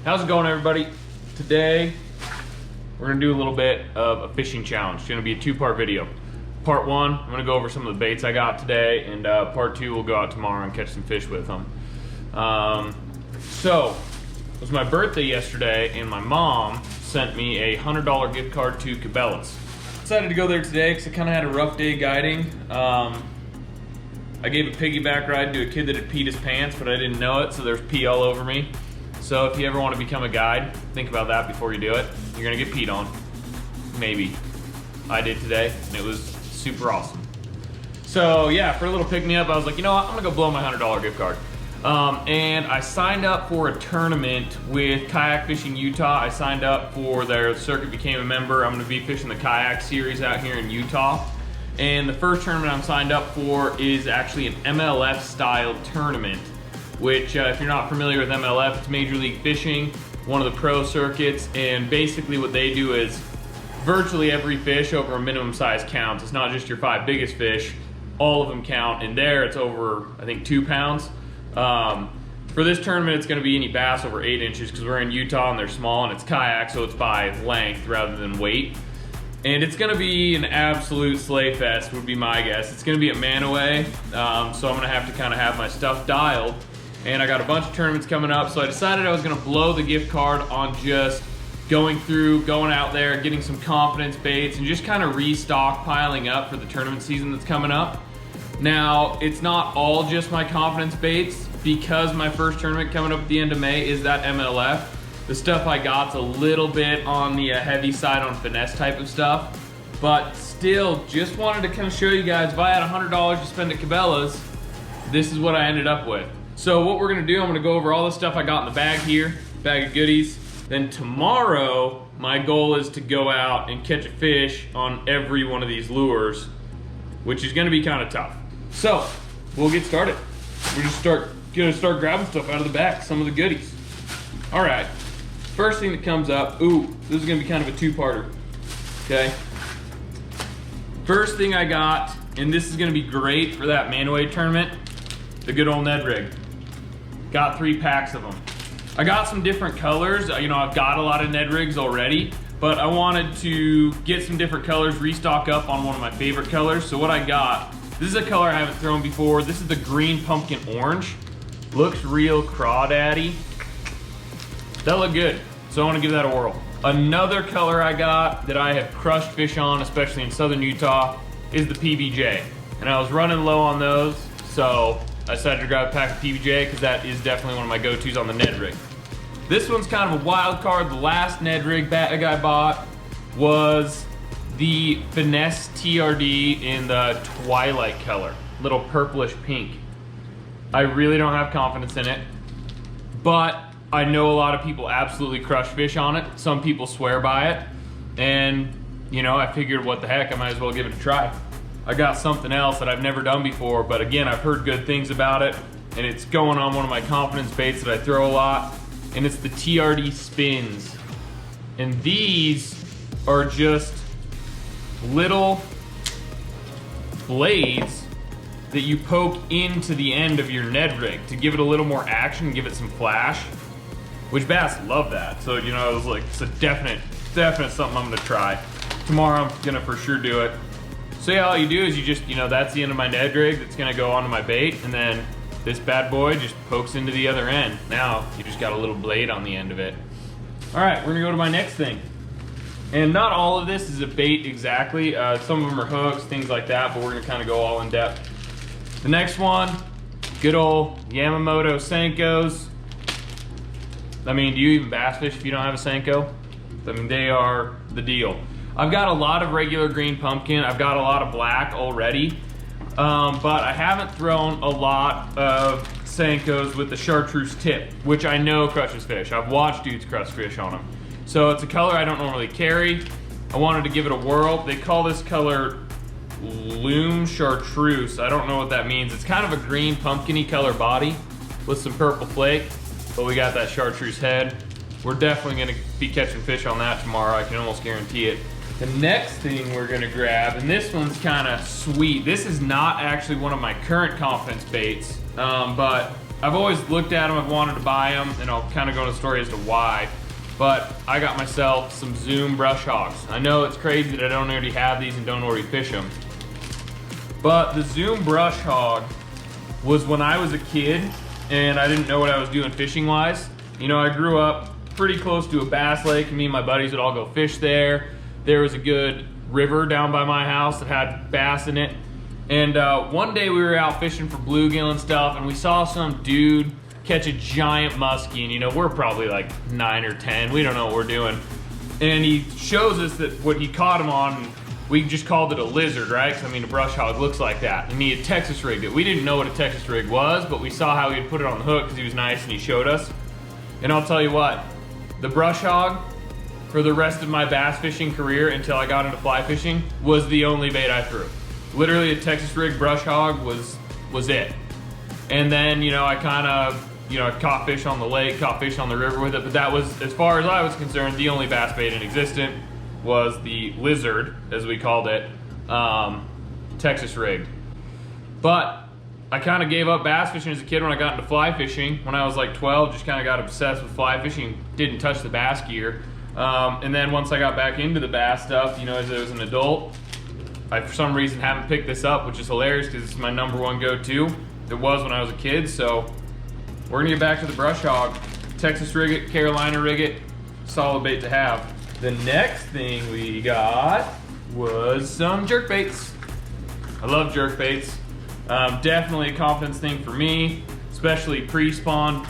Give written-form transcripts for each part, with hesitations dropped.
How's it going, everybody? Today we're gonna do a little bit of a fishing challenge. It's gonna be a two-part video. Part one, I'm gonna go over some of the baits I got today, and part two, we'll go out tomorrow and catch some fish with them. So it was my birthday yesterday, and my mom sent me a $100 gift card to Cabelas. Decided to go there today because I kind of had a rough day guiding. I gave a piggyback ride to a kid that had peed his pants, but I didn't know it, so there's pee all over me. So if you ever want to become a guide, think about that before you do it. You're gonna get peed on. Maybe. I did today, and it was super awesome. So yeah, for a little pick-me-up, I was like, you know what, I'm gonna go blow my $100 gift card. And I signed up for a tournament with Kayak Fishing Utah. I signed up for their circuit, became a member. I'm gonna be fishing the kayak series out here in Utah. And the first tournament I'm signed up for is actually an MLF style tournament, which if you're not familiar with MLF, it's Major League Fishing, one of the pro circuits, and basically what they do is virtually every fish over a minimum size counts. It's not just your 5 biggest fish, all of them count, and there it's over, I think, 2 pounds. For this tournament, it's gonna be any bass over 8 inches because we're in Utah and they're small, and it's kayak, so it's by length rather than weight. And it's gonna be an absolute sleigh fest, would be my guess. It's gonna be at Manaway, so I'm gonna have to kind of have my stuff dialed. And I got a bunch of tournaments coming up, so I decided I was gonna blow the gift card on just going out there, getting some confidence baits, and just kind of restockpiling up for the tournament season that's coming up. Now, it's not all just my confidence baits, because my first tournament coming up at the end of May is that MLF. The stuff I got's a little bit on the heavy side on finesse type of stuff, but still, just wanted to kind of show you guys, if I had $100 to spend at Cabelas, this is what I ended up with. So what we're gonna do, I'm gonna go over all the stuff I got in the bag here, bag of goodies. Then tomorrow, my goal is to go out and catch a fish on every one of these lures, which is gonna be kind of tough. So, we'll get started. We're just gonna start grabbing stuff out of the bag, some of the goodies. All right, first thing that comes up, this is gonna be kind of a two-parter, okay? First thing I got, and this is gonna be great for that Manaway tournament, the good old Ned rig. Got 3 packs of them. I got some different colors. You know, I've got a lot of Ned rigs already, but I wanted to get some different colors, restock up on one of my favorite colors. So what I got, this is a color I haven't thrown before. This is the green pumpkin orange. Looks real crawdaddy. That looked good, so I want to give that a whirl. Another color I got that I have crushed fish on, especially in southern Utah, is the PBJ. And I was running low on those, so I decided to grab a pack of PBJ because that is definitely one of my go-tos on the Ned rig. This one's kind of a wild card. The last Ned rig bag I bought was the Finesse TRD in the Twilight color, little purplish pink. I really don't have confidence in it, but I know a lot of people absolutely crush fish on it. Some people swear by it, and you know, I figured what the heck, I might as well give it a try. I got something else that I've never done before, but again, I've heard good things about it, and it's going on one of my confidence baits that I throw a lot, and it's the TRD spins. And these are just little blades that you poke into the end of your Ned rig to give it a little more action, give it some flash, which bass love that. So, you know, I was like, it's a definite something I'm gonna try. Tomorrow I'm gonna for sure do it. So yeah, all you do is you just, you know, that's the end of my Ned rig that's gonna go onto my bait, and then this bad boy just pokes into the other end. Now, you just got a little blade on the end of it. All right, we're gonna go to my next thing. And not all of this is a bait exactly. Some of them are hooks, things like that, but we're gonna kind of go all in depth. The next one, good old Yamamoto Senkos. I mean, do you even bass fish if you don't have a Senko? I mean, they are the deal. I've got a lot of regular green pumpkin. I've got a lot of black already, but I haven't thrown a lot of Senkos with the chartreuse tip, which I know crushes fish. I've watched dudes crush fish on them. So it's a color I don't normally carry. I wanted to give it a whirl. They call this color Loom Chartreuse. I don't know what that means. It's kind of a green pumpkin-y color body with some purple flake, but we got that chartreuse head. We're definitely gonna be catching fish on that tomorrow. I can almost guarantee it. The next thing we're gonna grab, and this one's kind of sweet. This is not actually one of my current confidence baits, but I've always looked at them, I've wanted to buy them, and I'll kind of go into the story as to why. But I got myself some Zoom brush hogs. I know it's crazy that I don't already have these and don't already fish them. But the Zoom brush hog was when I was a kid and I didn't know what I was doing fishing wise. You know, I grew up pretty close to a bass lake, and me and my buddies would all go fish there. There was a good river down by my house that had bass in it. And one day we were out fishing for bluegill and stuff, and we saw some dude catch a giant muskie, and you know, we're probably like 9 or 10, we don't know what we're doing. And he shows us that what he caught him on, we just called it a lizard, right? Because I mean, a brush hog looks like that. And he had Texas rigged it. We didn't know what a Texas rig was, but we saw how he had put it on the hook because he was nice and he showed us. And I'll tell you what, the brush hog, for the rest of my bass fishing career until I got into fly fishing, was the only bait I threw. Literally a Texas rig brush hog was it. And then, you know, I kind of, you know, I caught fish on the lake, caught fish on the river with it, but that was, as far as I was concerned, the only bass bait in existence was the lizard, as we called it, Texas rigged. But I kind of gave up bass fishing as a kid when I got into fly fishing. When I was like 12, just kind of got obsessed with fly fishing, didn't touch the bass gear. And then once I got back into the bass stuff, you know, as I was an adult, I for some reason haven't picked this up, which is hilarious because it's my #1 go-to. It was when I was a kid, so we're gonna get back to the brush hog. Texas rig it, Carolina rig it, solid bait to have. The next thing we got was some jerk baits. I love jerk baits. Definitely a confidence thing for me, especially pre-spawn,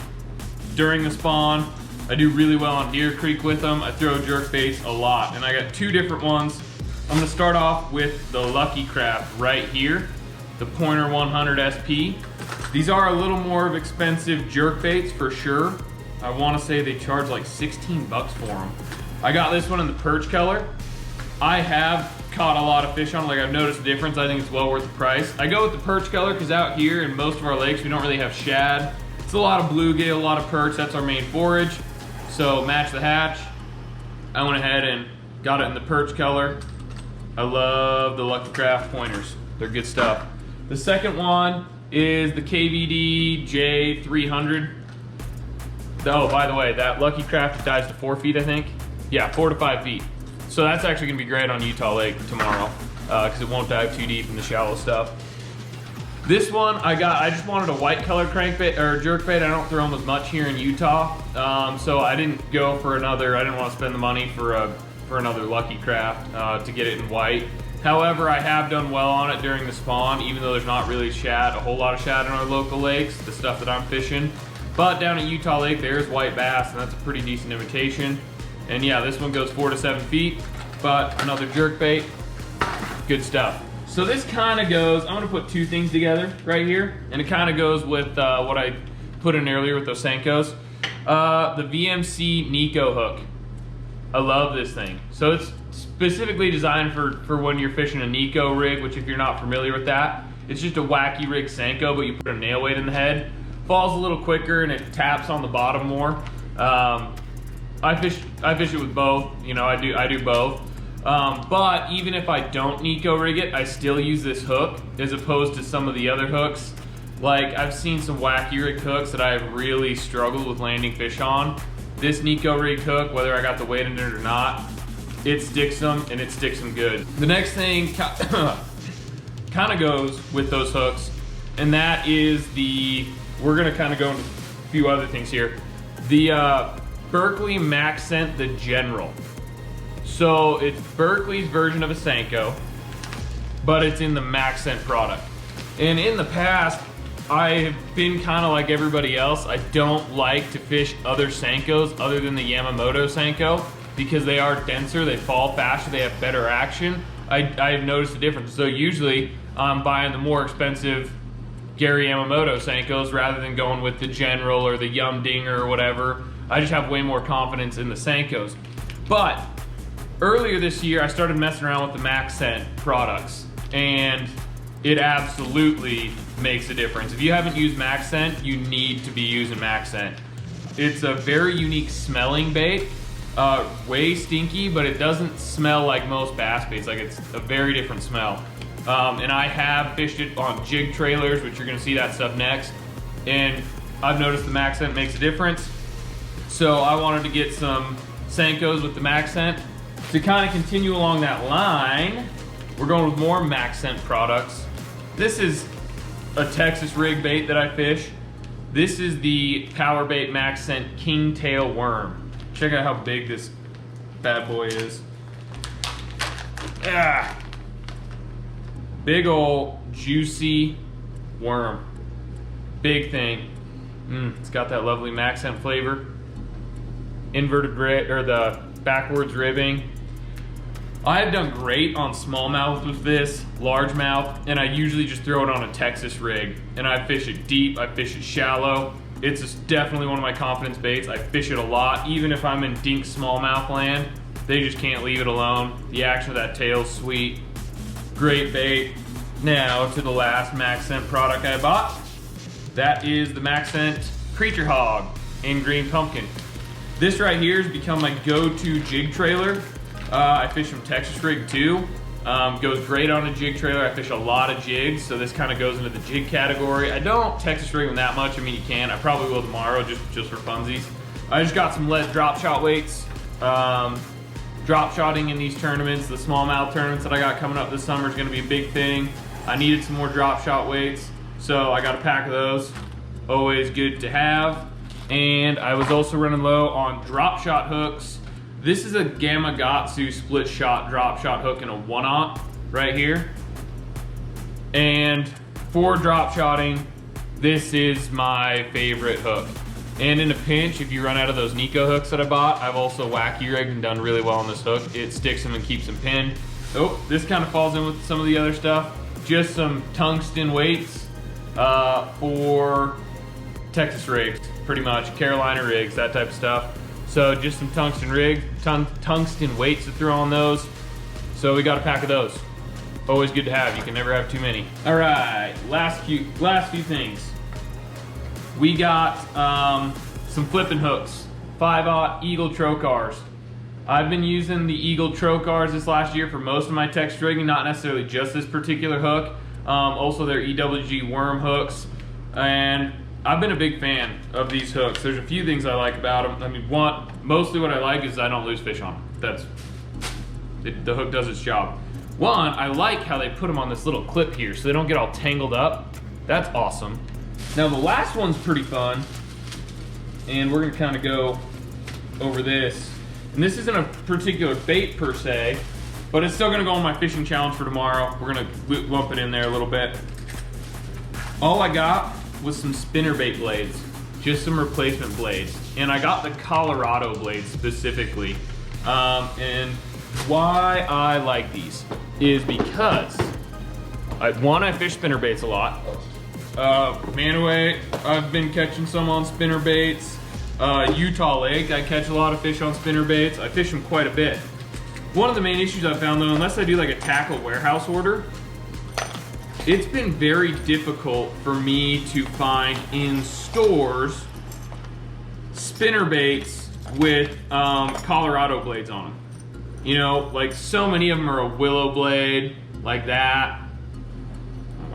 during the spawn. I do really well on Deer Creek with them. I throw jerk baits a lot, and I got 2 different ones. I'm gonna start off with the Lucky Craft right here, the Pointer 100 SP. These are a little more of expensive jerk baits for sure. I wanna say they charge like 16 bucks for them. I got this one in the perch color. I have caught a lot of fish on it, like I've noticed a difference. I think it's well worth the price. I go with the perch color because out here in most of our lakes, we don't really have shad. It's a lot of bluegill, a lot of perch, that's our main forage. So match the hatch. I went ahead and got it in the perch color. I love the Lucky Craft pointers. They're good stuff. The second one is the KVD J300. Oh, by the way, that Lucky Craft dives to 4 feet, I think. Yeah, 4 to 5 feet. So that's actually gonna be great on Utah Lake tomorrow because it won't dive too deep in the shallow stuff. This one I just wanted a white color crankbait or jerkbait. I don't throw them as much here in Utah. So I didn't go for another, I didn't want to spend the money for another Lucky Craft to get it in white. However, I have done well on it during the spawn, even though there's not really a whole lot of shad in our local lakes, the stuff that I'm fishing. But down at Utah Lake, there's white bass, and that's a pretty decent imitation. And yeah, this one goes 4 to 7 feet, but another jerkbait, good stuff. So this kind of goes, I'm gonna put 2 things together right here, and it kind of goes with what I put in earlier with those Senkos. The VMC Nico hook. I love this thing. So it's specifically designed for when you're fishing a Nico rig, which if you're not familiar with that, it's just a wacky rig Senko, but you put a nail weight in the head. Falls a little quicker and it taps on the bottom more. I fish it with both, you know, I do both. But even if I don't Nico rig it, I still use this hook as opposed to some of the other hooks. Like I've seen some wacky rig hooks that I've really struggled with landing fish on. This Nico rig hook, whether I got the weight in it or not, it sticks them and it sticks them good. The next thing kind of goes with those hooks, and that is we're gonna kind of go into a few other things here. The Berkley Maxcent the General. So it's Berkley's version of a Senko, but it's in the Maxcent product. And in the past, I have been kind of like everybody else. I don't like to fish other Senkos other than the Yamamoto Senko because they are denser, they fall faster, they have better action. I've noticed a difference. So usually I'm buying the more expensive Gary Yamamoto Senkos rather than going with the General or the Yum Dinger or whatever. I just have way more confidence in the Senkos. But earlier this year, I started messing around with the Maxcent products, and it absolutely makes a difference. If you haven't used Maxcent, you need to be using Maxcent. It's a very unique smelling bait, way stinky, but it doesn't smell like most bass baits. Like it's a very different smell. And I have fished it on jig trailers, which you're gonna see that stuff next. And I've noticed the Maxcent makes a difference. So I wanted to get some Senkos with the Maxcent. To kind of continue along that line, we're going with more Maxcent products. This is a Texas rig bait that I fish. This is the Power Bait Maxcent Kingtail Worm. Check out how big this bad boy is. Ah, big ol' juicy worm. Big thing. It's got that lovely Maxcent flavor. Inverted rib, or the backwards ribbing. I have done great on smallmouth with this, largemouth, and I usually just throw it on a Texas rig. And I fish it deep, I fish it shallow. It's just definitely one of my confidence baits. I fish it a lot, even if I'm in dink smallmouth land. They just can't leave it alone. The action of that tail's sweet. Great bait. Now to the last Maxcent product I bought. That is the Maxcent Creature Hog in green pumpkin. This right here has become my go-to jig trailer. I fish from Texas rig too. Goes great on a jig trailer. I fish a lot of jigs, so this kind of goes into the jig category. I don't Texas rig them that much. I mean, you can. I probably will tomorrow just for funsies. I just got some lead drop shot weights. Drop shotting in these tournaments, the smallmouth tournaments that I got coming up this summer is going to be a big thing. I needed some more drop shot weights, so I got a pack of those. Always good to have. And I was also running low on drop shot hooks. This is a Gamakatsu split shot drop shot hook in a 1/0 right here. And for drop shotting, this is my favorite hook. And in a pinch, if you run out of those Nico hooks that I bought, I've also wacky rigged and done really well on this hook. It sticks them and keeps them pinned. Oh, this kind of falls in with some of the other stuff. Just some tungsten weights for Texas rigs, pretty much. Carolina rigs, that type of stuff. So just some tungsten weights to throw on those. So we got a pack of those. Always good to have. You can never have too many. All right, last few things. We got some flipping hooks, 5/0 Eagle Trocars. I've been using the Eagle Trocars this last year for most of my Texas rigging, not necessarily just this particular hook. Also their EWG worm hooks, and I've been a big fan of these hooks. There's a few things I like about them. I mean, mostly what I like is I don't lose fish on them. The hook does its job. One, I like how they put them on this little clip here so they don't get all tangled up. That's awesome. Now the last one's pretty fun, and we're gonna kind of go over this. And this isn't a particular bait per se, but it's still gonna go on my fishing challenge for tomorrow. We're gonna lump it in there a little bit. All I got was some spinnerbait blades, just some replacement blades. And I got the Colorado blades specifically. And why I like these is because, I fish spinnerbaits a lot. Manaway, I've been catching some on spinnerbaits. Utah Lake, I catch a lot of fish on spinnerbaits. I fish them quite a bit. One of the main issues I found though, unless I do like a tackle warehouse order, it's been very difficult for me to find in stores spinnerbaits with Colorado blades on them. You know, like so many of them are a willow blade, like that.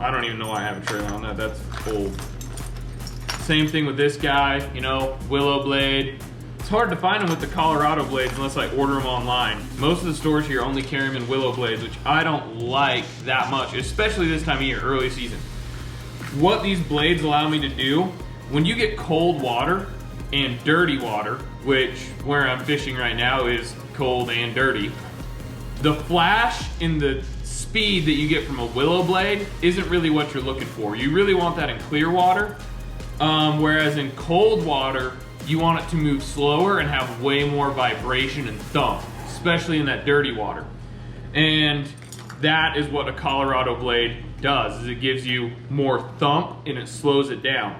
I don't even know why I have a trailer on that, that's old. Same thing with this guy, you know, willow blade. It's hard to find them with the Colorado blades unless I order them online. Most of the stores here only carry them in willow blades, which I don't like that much, especially this time of year, early season. What these blades allow me to do, when you get cold water and dirty water, which where I'm fishing right now is cold and dirty, the flash and the speed that you get from a willow blade isn't really what you're looking for. You really want that in clear water, whereas in cold water, you want it to move slower and have way more vibration and thump, especially in that dirty water. And that is what a Colorado blade does, is it gives you more thump and it slows it down.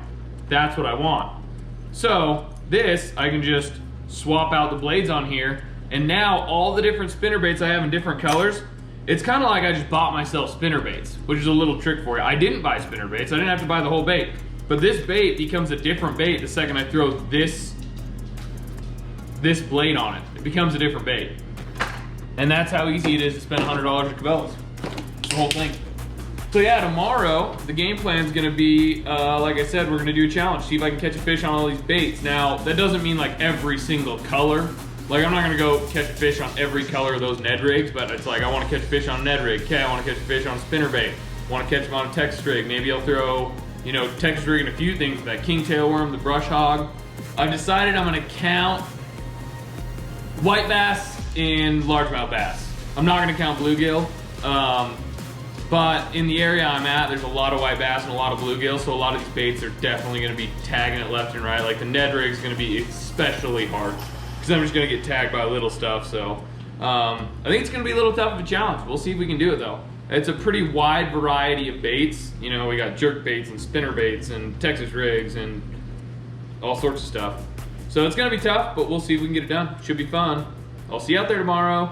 That's what I want. So this, I can just swap out the blades on here, and now all the different spinnerbaits I have in different colors, it's kind of like I just bought myself spinnerbaits, which is a little trick for you. I didn't buy spinnerbaits, I didn't have to buy the whole bait. But this bait becomes a different bait the second I throw this blade on it. It becomes a different bait. And that's how easy it is to spend $100 at Cabelas. The whole thing. So yeah, tomorrow, the game plan is gonna be, like I said, we're gonna do a challenge. See if I can catch a fish on all these baits. Now, that doesn't mean like every single color. Like, I'm not gonna go catch a fish on every color of those Ned rigs, but it's like, I wanna catch a fish on a Ned rig. Okay, I wanna catch a fish on a spinnerbait. Wanna catch them on a Texas rig. Maybe I'll throw, you know, Texas rig and a few things, that king tailworm, the brush hog. I've decided I'm gonna count white bass and largemouth bass. I'm not gonna count bluegill. But in the area I'm at, there's a lot of white bass and a lot of bluegill, so a lot of these baits are definitely gonna be tagging it left and right. Like the Ned rig's gonna be especially hard, because I'm just gonna get tagged by little stuff, so. I think it's gonna be a little tough of a challenge. We'll see if we can do it though. It's a pretty wide variety of baits. You know, we got jerk baits and spinner baits and Texas rigs and all sorts of stuff. So it's gonna be tough, but we'll see if we can get it done. Should be fun. I'll see you out there tomorrow.